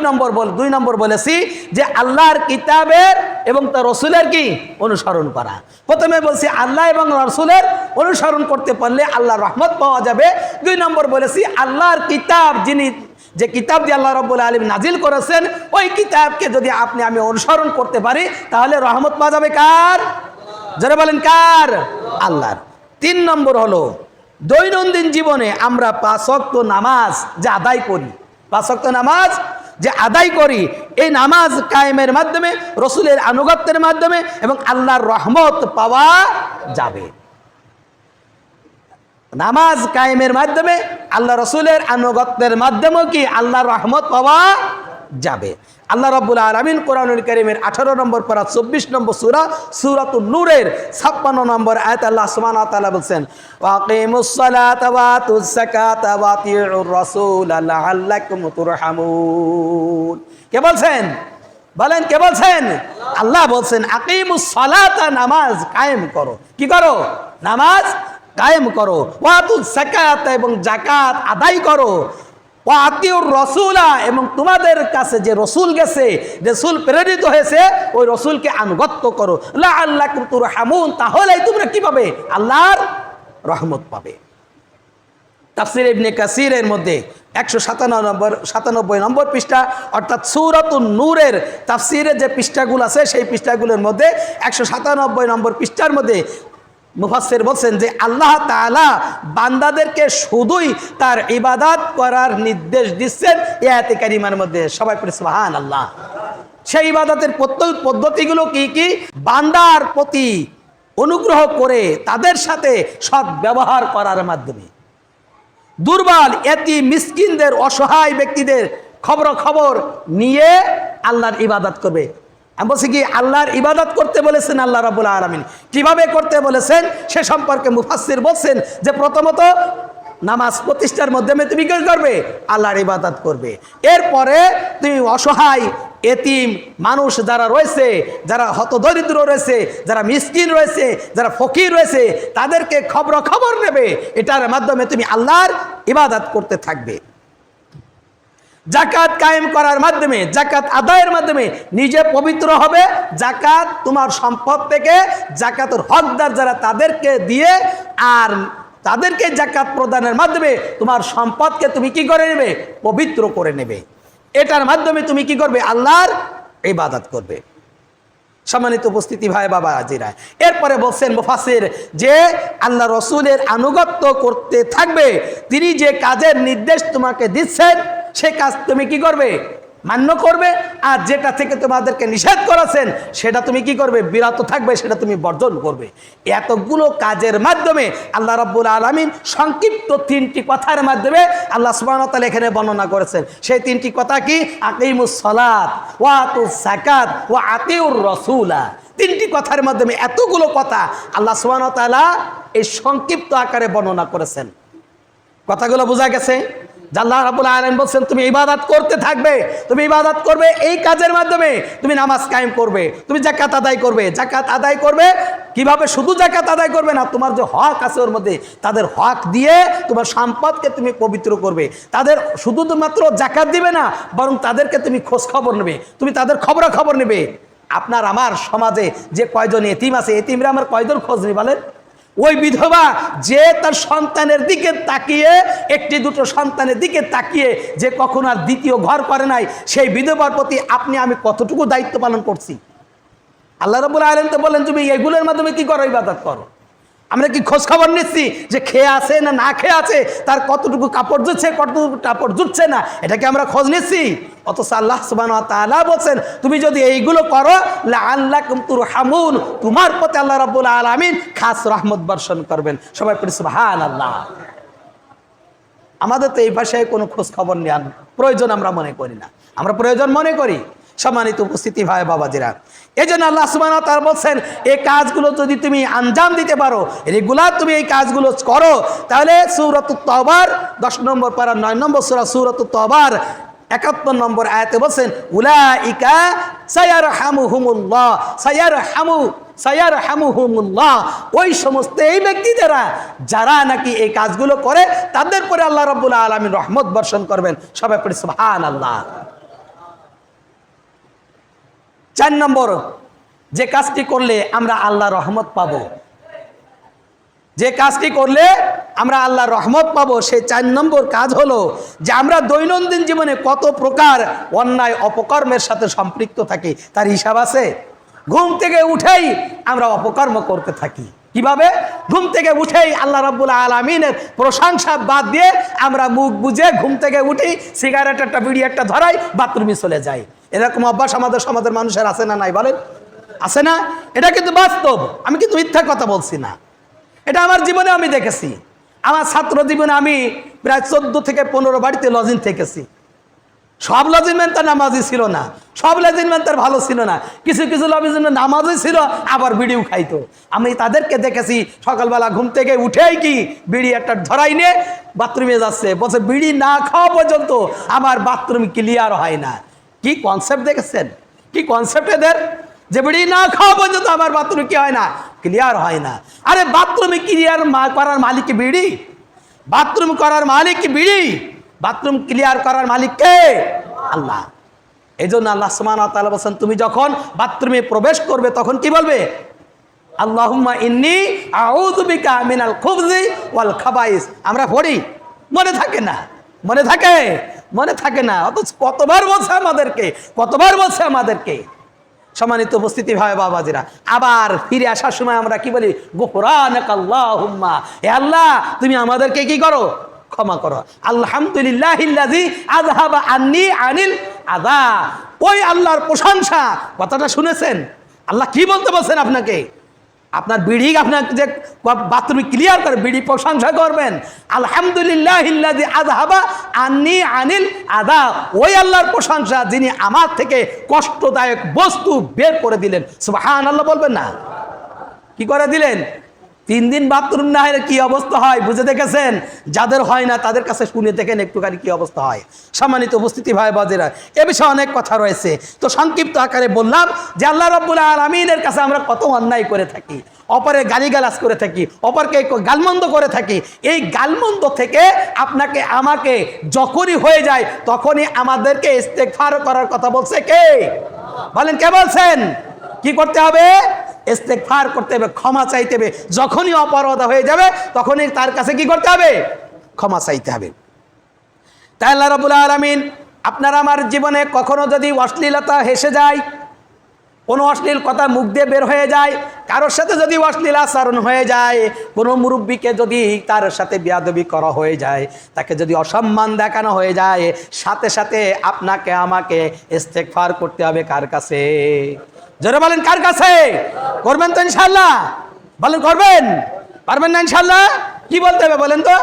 নম্বর বলেছি যে আল্লাহর কিতাবের এবং তার রসুলের কি অনুসরণ করা। প্রথমে বলছি আল্লাহ এবং রসুলের অনুসরণ করতে পারলে আল্লাহর রহমত পাওয়া যাবে। দুই নম্বর বলেছি আল্লাহর কিতাব, যে কিতাব দিয়ে আল্লাহ রাব্বুল আলামিন নাজিল করেছেন, ওই কিতাবকে যদি আমি অনুসরণ করতে পারি, তাহলে রহমত পাওয়া যাবে কার? যারা বলেন কার? আল্লাহর। তিন নম্বর হলো, দৈনন্দিন জীবনে আমরা 5 ওয়াক্ত নামাজ যে আদায় করি, 5 ওয়াক্ত নামাজ যে আদায় করি, এই নামাজ কায়েমের মাধ্যমে, রসুলের আনুগত্যের মাধ্যমে এবং আল্লাহর রহমত পাওয়া যাবে। নামাজ কায়েমের মাধ্যমে, আল্লাহ রসুলের আনুগত্যের মাধ্যমে কি আল্লাহর রহমত পাওয়া যাবে। আল্লাহ রাব্বুল আলামিন কোরআনুল কারীমের 18 নম্বর পারা 24 নম্বর সূরা সূরাতুন নূরের 56 নম্বর আয়াত আল্লাহ সুবহানাহু ওয়া তাআলা বলেন, ওয়াকিমুস সালাতা ওয়া আতুজ যাকাতা ওয়া আতিউর রাসূল লাআল্লাকুম তুরহামুন। কে বলছেন? বলেন কে বলছেন? আল্লাহ বলছেন আকিমুস সালাতা, নামাজ কায়েম করো। কি করো? নামাজ কায়েম করো। ওয়া আতুজ যাকাতা, এবং যাকাত আদায় করো। ওয়া আতিউর রাসূলা, এবং তোমাদের কাছে যে রসুল গেছে, রসুল প্রেরিত হয়েছে, ওই রসুলকে আনুগত্য করো। লাআল্লাকুম তুরহামুন, তাহলেই তোমরা কি পাবে? আল্লাহর রহমত পাবে। তাফসীর ইবনে কাসিরের মধ্যে 197 নম্বর পৃষ্ঠা, অর্থাৎ সূরাতুন নূরের তাফসীরের যে পৃষ্ঠাগুলো আছে, সেই পৃষ্ঠাগুলোর মধ্যে 197 নম্বর পৃষ্ঠার মধ্যে মুফাসসির বলছেন যে আল্লাহ তাআলা বান্দাদেরকে শুধুই তার ইবাদত করার নির্দেশ দিচ্ছেন এই আয়াতে কারিমার মধ্যে। সবাই পড়ে সুবহানাল্লাহ। সেই ইবাদতের পদ্ধতিগুলো কি কি? বান্দার প্রতি অনুগ্রহ করে তাদের সাথে সৎ ব্যবহার করার মাধ্যমে, দুর্বল এতিম মিসকিনদের, অসহায় ব্যক্তিদের খবর নিয়ে আল্লাহর ইবাদত করবে। আমি বলছি কি, আল্লাহর ইবাদত করতে বলেছেন আল্লাহ রাব্বুল আলামিন। কিভাবে করতে বলেছেন সে সম্পর্কে মুফাসসির বলছেন যে প্রথমত নামাজ প্রতিষ্ঠার মাধ্যমে তুমি কি করবে? আল্লাহর ইবাদত করবে। এরপরে তুমি অসহায় এতিম মানুষ যারা রয়েছে, যারা হতদরিদ্র রয়েছে, যারা মিসকিন রয়েছে, যারা ফকির রয়েছে, তাদেরকে খবর নেবে। এটার মাধ্যমে তুমি আল্লাহর ইবাদত করতে থাকবে। যাকাত কায়েম করার মাধ্যমে, যাকাত আদায়ের মাধ্যমে নিজে পবিত্র হবে। যাকাত তোমার সম্পদ থেকে যাকাতের হকদার যারা, তাদেরকে দিয়ে, আর তাদেরকে যাকাত প্রদানের মাধ্যমে তোমার সম্পদকে তুমি কি করে নেবে? পবিত্র করে নেবে। এটার মাধ্যমে তুমি কি করবে? আল্লাহর ইবাদত করবে। সম্মানিত উপস্থিতি ভাই বাবা আজিরা, এরপরে বলছেন মুফাসসির যে আল্লাহ রসুলের আনুগত্য করতে থাকবে। তিনি যে কাজের নির্দেশ তোমাকে দিচ্ছেন, সে কাজ তুমি কি করবে? মান্য করবে। আর যেটা থেকে তোমাদেরকে নিষেধ করেছেন, সেটা তুমি কি করবে? বিরত থাকবে, সেটা তুমি বর্জন করবে। এতগুলো কাজের মাধ্যমে আল্লাহ রাব্বুল আলামিন সংক্ষিপ্ত 3টি কথার মাধ্যমে আল্লাহ সুবহানাহু ওয়া তাআলা এখানে বর্ণনা করেছেন। সেই 3টি কথা কি? আকিমুস সালাত ওয়া আতুজ যাকাত ওয়া আতিউর রাসূলা। 3টি কথার মাধ্যমে এতগুলো কথা আল্লাহ সুবহানাহু ওয়া তাআলা এই সংক্ষিপ্ত আকারে বর্ণনা করেছেন। কথাগুলো বোঝা গেছে? আল্লাহ রাব্বুল আলামিন বলছেন তুমি ইবাদত করতে থাকবে, তুমি ইবাদত করবে এই কাজের মাধ্যমে, তুমি নামাজ কায়েম করবে, তুমি যাকাত আদায় করবে। যাকাত আদায় করবে কিভাবে? শুধু যাকাত আদায় করবে না, তোমার যে হক আছে ওর মধ্যে তাদের হক দিয়ে তোমার সম্পদকে তুমি পবিত্র করবে। তাদের শুধুমাত্র যাকাত দিবে না, বরং তাদেরকে তুমি খোঁজ খবর নেবে, তুমি তাদের খবরাখবর নেবে। আপনার আমার সমাজে যে কয়জন এতিম আছে, এতিমরা আমার কয়জন খোঁজ নেই বলেন? ওই বিধবা যে তার সন্তানের দিকে তাকিয়ে, একটি দুটো সন্তানের দিকে তাকিয়ে যে কখনো আর দ্বিতীয় ঘর করে নাই, সেই বিধবার প্রতি আপনি আমি কতটুকু দায়িত্ব পালন করছি? আল্লাহ রাব্বুল আলামিন তো বলেন তুমি এগুলোর মাধ্যমে কি করো? ইবাদত করো। আমরা কি খোঁজ খবর নিচ্ছি যে খেয়ে আছে না না খেয়ে আছে, তার কতটুকু কাপড় জুটছে কতটুকু কাপড় জুটছে না, এটা কি আমরা খোঁজ নিচ্ছি? অথচ আল্লাহ সুবহানাহু ওয়া তাআলা বলছেন তুমি যদি এইগুলো করো লাআল্লাকুম তুরহামুন, তোমার প্রতি আল্লাহ রাব্বুল আলামিন খাস রহমত বর্ষণ করবেন। সবাই পড়ি সুবহানাল্লাহ। আমাদের তো এই ভাষায় কোনো খোঁজ খবর নেওয়ার প্রয়োজন আমরা মনে করি না, আমরা প্রয়োজন মনে করি। সম্মানিত উপস্থিতি ভাই বাবাজিরা, এই জন্য আল্লাহ সুবহানাহু ওয়া তাআলা বলছেন এই কাজগুলো যদি তুমি আঞ্জাম দিতে পারো, রেগুলার তুমি এই কাজগুলো করো, তাহলে সূরাতুত তাওবার 10 নম্বর পারা 9 নম্বর সূরা সূরাতুত তাওবার 71 নম্বর আয়াতে বলছেন উলাইকা সায়ারহামুহুমুল্লাহ সায়ারহামুহুমুল্লাহ, ওই সমস্ত এই ব্যক্তিরা যারা নাকি এই কাজগুলো করে তাদের পরে আল্লাহ রাব্বুল আলামিন রহমত বর্ষণ করবেন। সবাই পড়ি সুবহানাল্লাহ। 4 নম্বর যে কাজটি করলে আমরা আল্লাহর রহমত পাবো, যে কাজটি করলে আমরা আল্লাহর রহমত পাবো, সেই 4 নম্বর কাজ হলো যে আমরা দৈনন্দিন জীবনে কত প্রকার অন্যায় অপকর্মের সাথে সম্পৃক্ত থাকি তার হিসাব আছে। ঘুম থেকে উঠেই আমরা অপকর্ম করতে থাকি। কিভাবে? ঘুম থেকে উঠেই আল্লাহ রাব্বুল আলামিনের প্রশংসা বাদ দিয়ে আমরা মুখ বুজে ঘুম থেকে উঠেই সিগারেট একটা বিড়ি একটা ধরাই বাথরুমে চলে যাই। এরকম অভ্যাস আমাদের সমাজের মানুষের আছে না নাই বলেন? আছে না? এটা কিন্তু বাস্তব, আমি কিন্তু মিথ্যা কথা বলছি না। এটা আমার জীবনে আমি দেখেছি। আমার ছাত্র জীবনে আমি প্রায় 14 থেকে 15 বাড়িতে লজিং থেকেছি। সব লজিংম্যান তার নামাজি ছিল না, সব লজিংম্যান তার ভালো ছিল না, কিছু কিছু লজিংম্যান নামাজি ছিল আবার বিড়িও খাইতো। আমি তাদেরকে দেখেছি সকালবেলা ঘুম থেকে উঠেই কি বিড়ি একটা ধরাই নিয়ে বাথরুমে যাচ্ছে, বলছে বিড়ি না খাওয়া পর্যন্ত আমার বাথরুম ক্লিয়ার হয় না। কি কনসেপ্ট দেখেছেন? কি কনসেপ্ট এদের, যে বিড়ি না খাওয়া পর্যন্ত আমার বাথরুম কি হয় না? ক্লিয়ার হয় না। আরে বাথরুমে ক্লিয়ার করার মালিক কি বিড়ি? বাথরুম করার মালিক কি বিড়ি? বাথরুম ক্লিয়ার করার মালিক কে? আল্লাহ। এই জন্য আল্লাহ সুবহানাহু ওয়া তাআলা বলেন তুমি যখন বাথরুমে প্রবেশ করবে তখন কি বলবে? আল্লাহুম্মা ইন্নী আউযু বিকা মিনাল খুবজি ওয়াল খাবাইস। আমরা পড়ি, মনে থাকে না, মনে থাকে? মনে থাকে না। অথচ কতবার বলছে আমাদেরকে, কতবার বলছে আমাদেরকে। সম্মানিত উপস্থিতি ভাই বাবাজিরা, আবার ফিরে আসার সময় আমরা কি বলি? গুফরানাকা আল্লাহুম্মা, হে আল্লাহ তুমি আমাদেরকে কি করো? ক্ষমা করো। আলহামদুলিল্লাহিল্লাযী আযহাবা আন্নী আনিল আযা। ওই আল্লাহর প্রশংসা, কথাটা শুনেছেন? আল্লাহ কি বলতে বলছেন আপনাকে? আপনার বিড়ি আপনাকে যে বাথরুমে ক্লিয়ার করে বিড়ি প্রশংসা করবেন। আলহামদুলিল্লাহিল্লাযী আযহাবা আন্নী আনিল আযা, ওই আল্লাহর প্রশংসা যিনি আমার থেকে কষ্টদায়ক বস্তু বের করে দিলেন। সুবহানাল্লাহ বলবেন না? কি করে দিলেন? 3 দিন বাথরুম না হলে কি অবস্থা হয় বুঝে দেখেছেন? যাদের হয় না তাদের কাছে শুনে দেখেন একটুখানি কি অবস্থা হয়। সম্মানিত উপস্থিতি ভাই বাজেরা, এ বিষয়ে অনেক কথা রয়েছে, তো সংক্ষিপ্ত আকারে বললাম যে আল্লাহ রাব্বুল আলামিনের কাছে আমরা কত অন্যায় করে থাকি, অপরের গালিগালাজ করে থাকি, অপরকে গালমন্দ করে থাকি। এই গালমন্দ থেকে আপনাকে আমাকে যখনই হয়ে যায় তখনই আমাদেরকে ইস্তেগফার করার কথা বলছে কে? বলেন কে বলছেন? কি করতে হবে? ইস্তেগফার করতে হবে, ক্ষমা চাইতে হবে। যখনই অপরাধ হয়ে যাবে তখনই তার কাছে কি করতে হবে? ক্ষমা চাইতে হবে। তাই আল্লাহ রাব্বুল আলামিন আপনার আমার জীবনে কখনো যদি অশ্লীলতা হেসে যায়, কোনো অশ্লীল কথা মুখ দিয়ে বের হয়ে যায়, কারোর সাথে যদি অশ্লীল আচরণ হয়ে যায়, কোনো মুরব্বীকে যদি তার সাথে বেয়াদবি করা হয়ে যায়, তাকে যদি অসম্মান দেখানো হয়ে যায়, সাথে সাথে আপনাকে আমাকে ইস্তেগফার করতে হবে কার কাছে? জোরে বলেন কার কাছে? করবেন তো ইনশাআল্লাহ? বলেন করবেন? পারবেন না ইনশাআল্লাহ? কি বলতে হবে বলেন তো?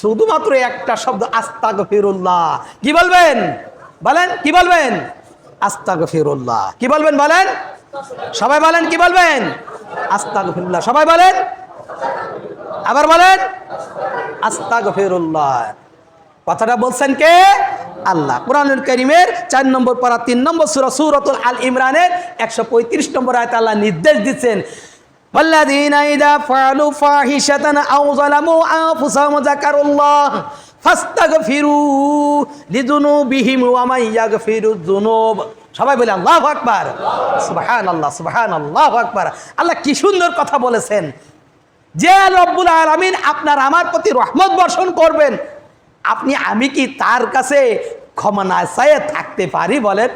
শুধুমাত্র একটা শব্দ, আস্তাগফিরুল্লাহ। কি বলবেন? বলেন কি বলবেন? আস্তাগফিরুল্লাহ। কি বলবেন বলেন? সবাই বলেন কি বলবেন? আস্তাগফিরুল্লাহ। সবাই বলেন, আবার বলেন আস্তাগফিরুল্লাহ। কথাটা বলছেন কে? আল্লাহ। কুরআনুল কারীমের 4 নম্বর পারা 3 নম্বর সূরা সূরাতুল আল ইমরানের 135 নম্বর আয়াতে আল্লাহ নির্দেশ দিচ্ছেন, ওয়াল্লাযীনা ইযা ফাআলু ফাহিশাতান আও যালামু আনফুসাহুম যাকারুল্লাহ ফাস্তাগফিরু লিযুনুবিহিম ওয়া মান ইয়াগফিরুয যুনুব। সবাই বলে আল্লাহু আকবার, সুবহানাল্লাহ, সুবহানাল্লাহু আকবার। আল্লাহ কি সুন্দর কথা বলেছেন যে রব্বুল আলামিন আপনার আমার প্রতি রহমত বর্ষণ করবেন, আমি কি তার কাছে ক্ষমা না চাইয়ে থাকতে পারি? বলেন।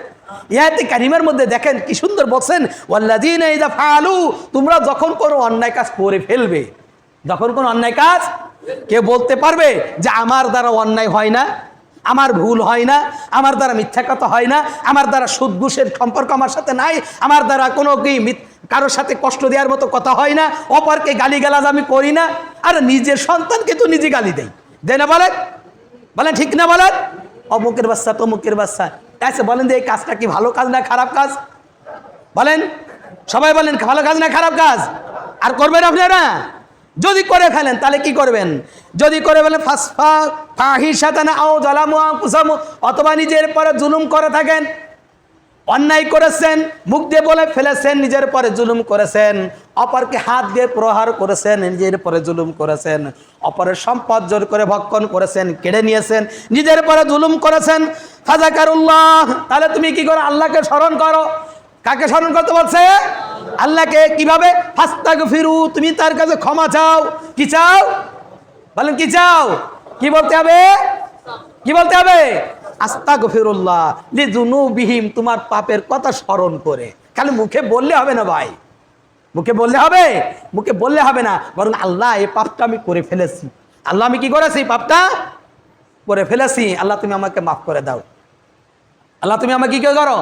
ইয়াতে কারিমের মধ্যে দেখেন কি সুন্দর বলছেন, ওয়াল্লাযীনা ইযা ফাআলু, তোমরা যখন কোনো অন্যায় কাজ করে ফেলবে, যখন কোনো অন্যায় কাজ, কে বলতে পারবে যে আমার দ্বারা অন্যায় হয় না, আমার ভুল হয় না, আমার দ্বারা মিথ্যা কথা হয় না, আমার দ্বারা সুদ ঘুষের সম্পর্ক আমার সাথে নাই, আমার দ্বারা কোনো কি কারোর সাথে কষ্ট দেওয়ার মতো কথা হয় না, অপরকে গালিগালাজ আমি করি না, আর নিজের সন্তানকে তো নিজে গালি দেই, দেয় না? বলেন, বলেন ঠিক না? বলেন, অমুকের বাচ্চা তমুকের বাচ্চা। আচ্ছা বলেন যে এই কাজটা কি ভালো কাজ না খারাপ কাজ? বলেন, সবাই বলেন, ভালো কাজ না খারাপ কাজ? আর করবেন আপনারা? যদি করে ফেলেন তাহলে কি করবেন? যদি করে ফেলেন ফাহিশাতান আও যালামু আনফুসাহুম, অথবা নিজের পরে জুলুম করে থাকেন, অন্যায় করেছেন, মুখ দিয়ে বলে ফেলেছেন, নিজের পরে জুলুম করেছেন, অপরকে হাত দিয়ে প্রহার করেছেন, নিজের পরে জুলুম করেছেন, অপরের সম্পদ জোর করে ভক্ষণ করেছেন, কেড়ে নিয়েছেন, নিজের পরে জুলুম করেছেন, ফাযাকারুল্লাহ, তাহলে তুমি কি করো? আল্লাহকে স্মরণ করো। কাকে স্মরণ করতে বলছে? আল্লাহকে। কিভাবে? ফাস্তাগফিরু, তুমি তার কাছে ক্ষমা চাও। কি চাও? বলেন কি চাও? কি বলতে হবে? কি বলতে হবে? আস্তাগফিরুল্লাহ লিযুনুবিহিম, তোমার পাপের কথা স্মরণ করে। খালি মুখে বললে হবে না ভাই, মুখে বললে হবে? মুখে বললে হবে না, বরং আল্লাহ এই পাপটা আমি করে ফেলেছি, আল্লাহ আমি কি করেছি? পাপটা করে ফেলেছি, আল্লাহ তুমি আমাকে মাফ করে দাও, আল্লাহ তুমি আমাকে কি করো?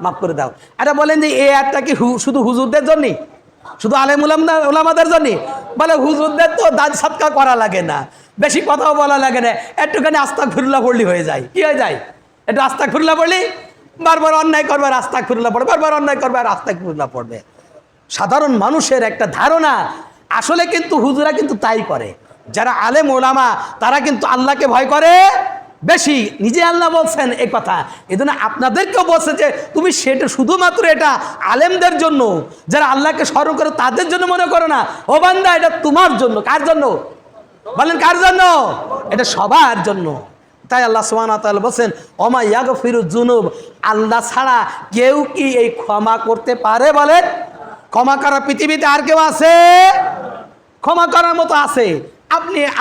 মাফ করে দাও। এটা বলেন যে এই আয়াতটা কি শুধু হুজুরদের জন্য, শুধু আলেম উলামাদের জন্য? বলে হুজুরদের তো দান সৎকা করা লাগে না, বেশি কথাও বলা লাগে না, একটুখানি আস্তাগফিরুল্লাহ পড়লি হয়ে যায়। কি হয়ে যায়? একটু আস্তাগফিরুল্লাহ পড়লি, বারবার অন্যায় করবে আর আস্তাগফিরুল্লাহ পড়বে, বারবার অন্যায় করবে আর আস্তাগফিরুল্লাহ পড়বে। সাধারণ মানুষের একটা ধারণা, আসলে কিন্তু হুজুরা কিন্তু তাই করে, যারা আলেম ওলামা তারা কিন্তু আল্লাহকে ভয় করে বেশি। নিজে আল্লাহ বলছেন এই কথা, এই জন্য আপনাদেরকেও বলছে যে তুমি সেটা শুধুমাত্র এটা আলেমদের জন্য, যারা আল্লাহকে স্মরণ করে তাদের জন্য মনে করো না। ও বান্দা, এটা তোমার জন্য। কার জন্য? বলেন কার জন্য? এটা সবার জন্য। তাই আল্লাহ সুবহানাহু ওয়া তাআলা বলেন, ওমা ইয়াগফিরুয যুনুব, আল্লাহ ছাড়া কেউ কি এই ক্ষমা করতে পারে? বলেন, ক্ষমা করার পৃথিবীতে আর কেউ আছে? ক্ষমা করার মতো আছে?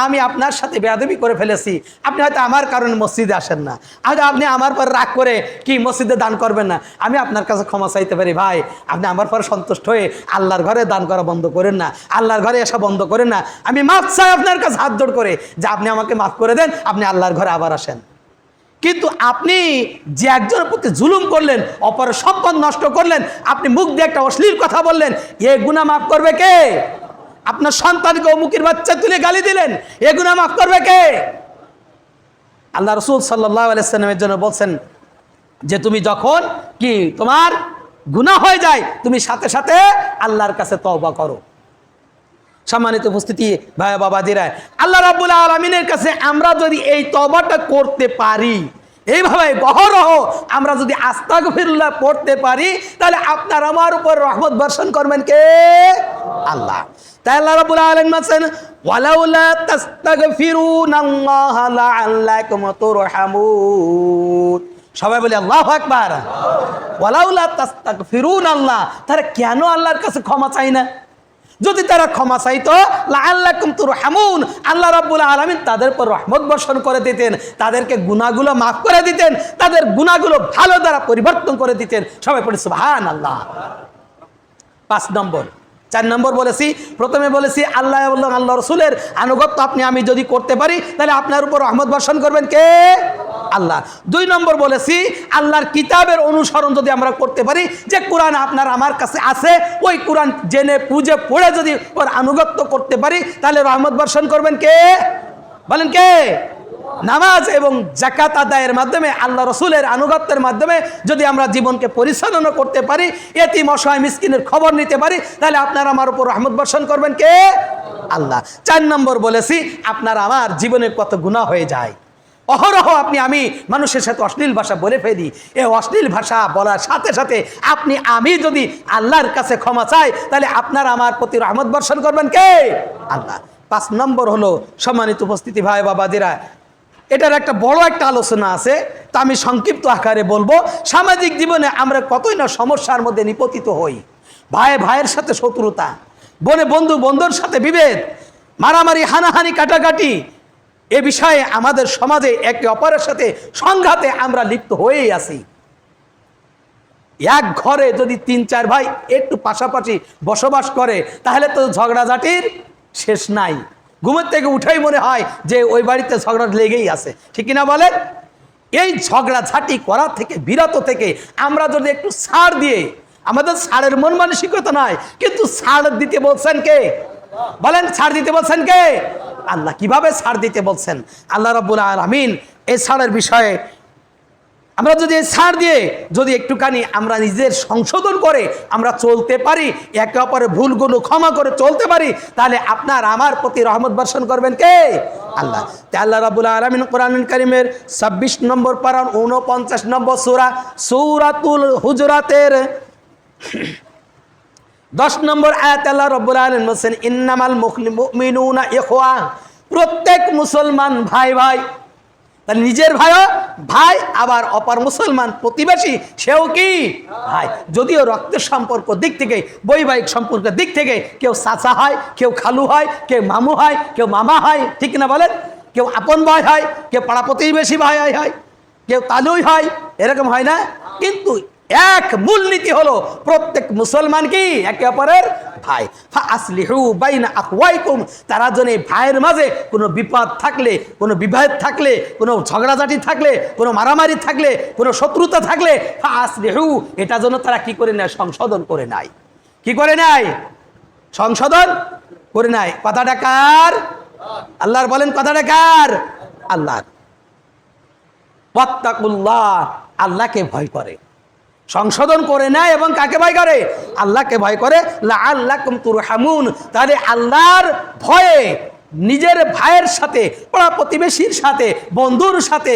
আমি আপনার সাথে বেয়াদবি করে ফেলেছি, আপনি হয়তো আমার কারণে মসজিদে আসেন না, হয়তো আপনি আমার পর রাগ করে কি মসজিদে দান করবেন না, আমি আপনার কাছে ক্ষমা চাইতে পারি, ভাই আপনি আমার পর সন্তুষ্ট হয়ে আল্লাহর ঘরে দান করা বন্ধ করেন না, আল্লাহর ঘরে আসা বন্ধ করেন না, আমি মাফ চাই আপনার কাছে হাত জোড় করে যে আপনি আমাকে মাফ করে দেন, আপনি আল্লাহর ঘরে আবার আসেন। কিন্তু আপনি যে একজনের প্রতি জুলুম করলেন, অপরের সম্পদ নষ্ট করলেন, আপনি মুখ দিয়ে একটা অশ্লীল কথা বললেন, এ গুনাহ মাফ করবে কে? আপনার সন্তানকে অমুকের বাচ্চা তুলে গালি দিলেন, এ গুনাহ মাফ করবে কে? আল্লাহ রাসূল সাল্লাল্লাহু আলাইহি ওয়াসাল্লামের জন্য বলছেন যে তুমি যখন কি তোমার গুনাহ হয়ে যায়, তুমি সাথে সাথে আল্লাহর কাছে তওবা করো। সম্মানিত উপস্থিতি ভাই বাবাজিরা, আল্লাহ রাব্বুল আলামিনের কাছে আমরা যদি এই তওবাটা করতে পারি, এইভাবে বহরহ আমরা যদি আস্তাগফিরুল্লাহ পড়তে পারি, তাহলে আপনার আমার উপর রহমত বর্ষণ করবেন কে? আল্লাহ। তাই আল্লাহ রাব্বুল আলামিন বলেন, ওয়ালাউলা তাস্তাগফিরুনাল্লাহা লাআল্লাকুম তুরহামুন। সবাই বলি আল্লাহু আকবার। ওয়ালাউলা তাস্তাগফিরুনাল্লাহ, তারা কেন আল্লাহর কাছে ক্ষমা চায় না? যদি তারা ক্ষমা চাইতো, লাআল্লাকুম তুরহামুন, আল্লাহ রাব্বুল আলামিন তাদের উপর রহমত বর্ষণ করে দিতেন, তাদেরকে গুনাহগুলো মাফ করে দিতেন, তাদের গুনাহগুলো ভালো দ্বারা পরিবর্তন করে দিতেন। সবাই পড়ি সুবহানাল্লাহ। 5 নম্বর, 4 নম্বর বলেছি, প্রথমে বলেছি আল্লাহ এবং আল্লাহ রসুলের আনুগত্য আমি যদি করতে পারি, তাহলে আপনার উপর রহমত বর্ষণ করবেন কে? আল্লাহ। 2 নম্বর বলেছি আল্লাহর কিতাবের অনুসরণ যদি আমরা করতে পারি, যে কোরআন আপনার আমার কাছে আছে, ওই কোরআন জেনে বুঝে পড়ে যদি ওর আনুগত্য করতে পারি, তাহলে রহমত বর্ষণ করবেন কে? বলেন কে? নামাজ এবং যাকাত আদায়ের মাধ্যমে, আল্লাহ রসুলের আনুগত্যের মাধ্যমে যদি আমরা জীবনকে পরিচালনা করতে পারি, এতিম অসহায় মিসকিনের খবর নিতে পারি, তাহলে আপনারা আমার উপর রহমত বর্ষণ করবেন কে? আল্লাহ। 4 নম্বর বলেছি আপনার আমার জীবনে কত গুনাহ হয়ে যায়, অহরহ আপনি আমি মানুষের সাথে অশ্লীল ভাষা বলে ফেলি। এই অশ্লীল ভাষা বলার সাথে সাথে আপনি আমি যদি আল্লাহর কাছে ক্ষমা চাই, তাহলে আপনার আমার প্রতি রহমত বর্ষণ করবেন কে? আল্লাহ। 5 নম্বর হলো, সম্মানিত উপস্থিতি ভাই বাবাজিরা, এটার একটা বড় একটা আলোচনা আছে, তা আমি সংক্ষিপ্ত আকারে বলবো। সামাজিক জীবনে আমরা কতই না সমস্যার মধ্যে নিপতিত হই। ভাই ভাইয়ের সাথে শত্রুতা, বোনে বন্ধু বন্ধুর সাথে বিভেদ, মারামারি, হানাহানি, কাটাকাটি, এ বিষয়ে আমাদের সমাজে একে অপরের সাথে সংঘাতে আমরা লিপ্ত হয়েই আছি। এক ঘরে যদি 3-4 ভাই একটু পাশাপাশি বসবাস করে, তাহলে তো ঝগড়াঝাটির শেষ নাই। ঘুমের থেকে উঠেই মনে হয় যে ওই বাড়িতে ঝগড়া লেগেই আছে, ঠিক কিনা বলেন? এই ঝগড়াঝাটি করা থেকে বিরত থেকে আমরা যদি একটু ছাড় দিয়ে, আমাদের ছাড়ের মন মানসিকতা নয়, কিন্তু ছাড় দিতে বলছেন কে? বলেন, ছাড় দিতে বলছেন কে? আল্লাহ। কিভাবে ছাড় দিতে বলছেন? আল্লাহ রাব্বুল আলামিন এই ছাড়ের বিষয়ে আমরা যদি ছাড় দিয়ে যদি একটুখানি আমরা নিজের সংশোধন করে আমরা চলতে পারি, একে অপরের ভুলগুলো ক্ষমা করে চলতে পারি, তাহলে আপনার আমার প্রতি রহমত বর্ষণ করবেন কে? আল্লাহ। তাই আল্লাহ রাব্বুল আলামিন কোরআনুল কারীমের 26 নম্বর পারা 49 নম্বর সূরা সূরাতুল হুজুরাতের 10 নম্বর আয়াত আল্লাহ রাব্বুল আলামিন বলেন, ইন্নামাল মুমিনুনা ইখওয়া, প্রত্যেক মুসলমান ভাই ভাই। তাহলে নিজের ভাইও ভাই, আবার অপর মুসলমান প্রতিবেশী সেও কি ভাই। যদিও রক্তের সম্পর্ক দিক থেকে, বৈবাহিক সম্পর্কের দিক থেকে কেউ চাচা হয়, কেউ খালু হয়, কেউ মামু হয়, কেউ মামা হয়, ঠিক না বলেন? কেউ আপন ভাই হয়, কেউ পাড়া প্রতিবেশী ভাই হয়, কেউ তালুই হয়, এরকম হয় না? কিন্তু এক মূলনীতি হলো প্রত্যেক মুসলমান কি একে অপরের ভাই। ফাসলিহু বাইনা আখওয়াইকুম, তারা জন্য ভাইয়ের মাঝে কোনো বিপদ থাকলে, কোনো বিভেদ থাকলে, কোনো ঝগড়াঝাটি থাকলে, কোনো মারামারি থাকলে, কোনো শত্রুতা থাকলে, ফাসলিহু, এটা জন্য তারা কি করে নেয়? সংশোধন করে নেয়। কি করে নেয়? সংশোধন করে নেয়। কথাটা কার? আল্লাহর। বলেন, কথাটা কার? আল্লাহর। ওয়াত্তাকুল্লাহ, আল্লাহকে ভয় করে, সংশোধন করে নেয়। এবং কাকে ভয় করে? আল্লাহকে ভয় করে। লাআল্লাকুম তুরহামুন, তাহলে আল্লাহর ভয়ে নিজের ভাইয়ের সাথে, পাড়া প্রতিবেশীর সাথে, বন্ধুর সাথে,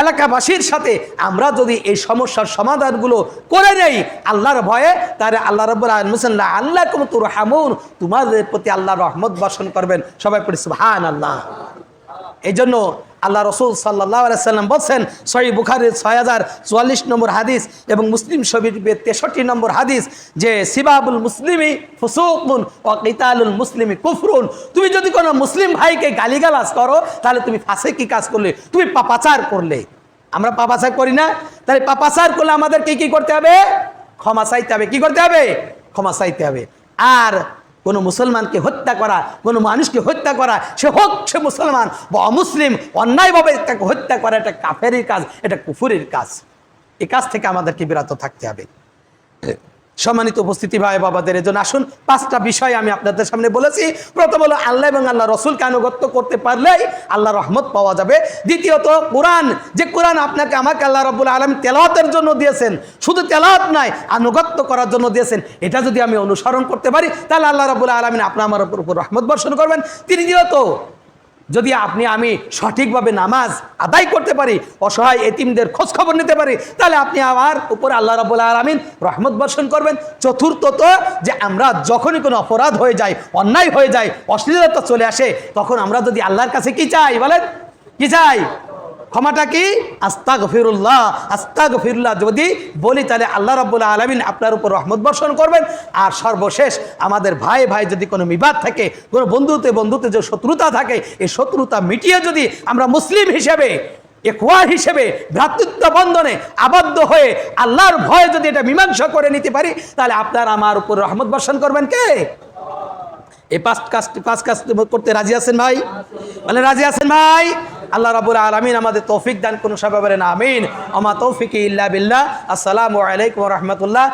এলাকাবাসীর সাথে আমরা যদি এই সমস্যার সমাধানগুলো করে নেই আল্লাহর ভয়ে, তাহলে আল্লাহ রাব্বুল আলামিন বলেন লাআল্লাকুম তুরহামুন, তোমাদের প্রতি আল্লাহ রহমত বর্ষণ করবেন। সবাই পড়ি সুবহানাল্লাহ। এই জন্য আল্লাহ রসুল সাল্লাল্লাহু আলাইহি সাল্লাম বলছেন, সহিহ বুখারীর 6044 নম্বর হাদিস এবং মুসলিম শরীফের 63 নম্বর হাদিস, যে সিবাবুল মুসলিমি ফুসুকুন ওয়া কিতালুল মুসলিমি কুফরুন, তুমি যদি কোনো মুসলিম ভাইকে গালিগালাজ করো, তাহলে তুমি ফাসিকি কাজ করলে, তুমি পাপাচার করলে। আমরা পাপাচার করি না? তাহলে পাপাচার করলে আমাদেরকে কি করতে হবে? ক্ষমা চাইতে হবে। কি করতে হবে? ক্ষমা চাইতে হবে। আর কোনো মুসলমানকে হত্যা করা, কোনো মানুষকে হত্যা করা, সে হোক সে মুসলমান বা অমুসলিম, অন্যায়ভাবে তাকে হত্যা করা এটা কাফেরের কাজ, এটা কুফুরের কাজ। এই কাজ থেকে আমাদেরকে বিরত থাকতে হবে। সম্মানিত উপস্থিতি ভাই বাবাদের, এজন্য আসুন 5টা বিষয় আমি আপনাদের সামনে বলেছি। প্রথম হলো আল্লাহ এবং আল্লাহ রসুলকে আনুগত্য করতে পারলেই আল্লাহ রহমত পাওয়া যাবে। দ্বিতীয়ত কোরআন, যে কোরআন আপনাকে আমাকে আল্লাহ রাব্বুল আলামিন তেলাওয়াতের জন্য দিয়েছেন, শুধু তেলাওয়াত নয় আনুগত্য করার জন্য দিয়েছেন, এটা যদি আমি অনুসরণ করতে পারি তাহলে আল্লাহ রাব্বুল আলামিন আপনার আমার উপর রহমত বর্ষণ করবেন। তৃতীয়ত, যদি আপনি আমি সঠিকভাবে নামাজ আদায় করতে পারি, অসহায় এতিমদের খোঁজ খবর নিতে পারি, তাহলে আপনি আমার উপর আল্লাহ রাব্বুল আলামিন রহমত বর্ষণ করবেন। চতুর্থত, যে আমরা যখনই কোনো অপরাধ হয়ে যায়, অন্যায় হয়ে যায়, অশ্লীলতা চলে আসে, তখন আমরা যদি আল্লাহর কাছে কি চাই? বলেন, কি চাই? ক্ষমাটা কি? আস্তাগফিরুল্লাহ। আস্তাগফিরুল্লাহ যদি বলি, তাহলে আল্লাহ রাব্বুল আলামিন আপনার উপর রহমত বর্ষণ করবেন। আর সর্বশেষ, আমাদের ভাই ভাই যদি কোনো বিবাদ থাকে, কোনো বন্ধুতে যে শত্রুতা থাকে, এই শত্রুতা মিটিয়ে যদি আমরা মুসলিম হিসেবে, ইখওয়া হিসেবে, ভ্রাতৃত্ব বন্ধনে আবদ্ধ হয়ে আল্লাহর ভয়ে যদি এটা মীমাংসা করে নিতে পারি, তাহলে আপনার আমার উপর রহমত বর্ষণ করবেন কে? এই 5 কাজ করতে রাজি আছেন ভাই? মানে রাজি আছেন ভাই? আল্লাহ রাব্বুল আলামিন আমাদের তৌফিক দান করুন। সবাই বলেন আমিন। আমা তৌফিকি ইল্লা বিল্লাহ। আসসালামু আলাইকুম ওয়া রাহমাতুল্লাহ।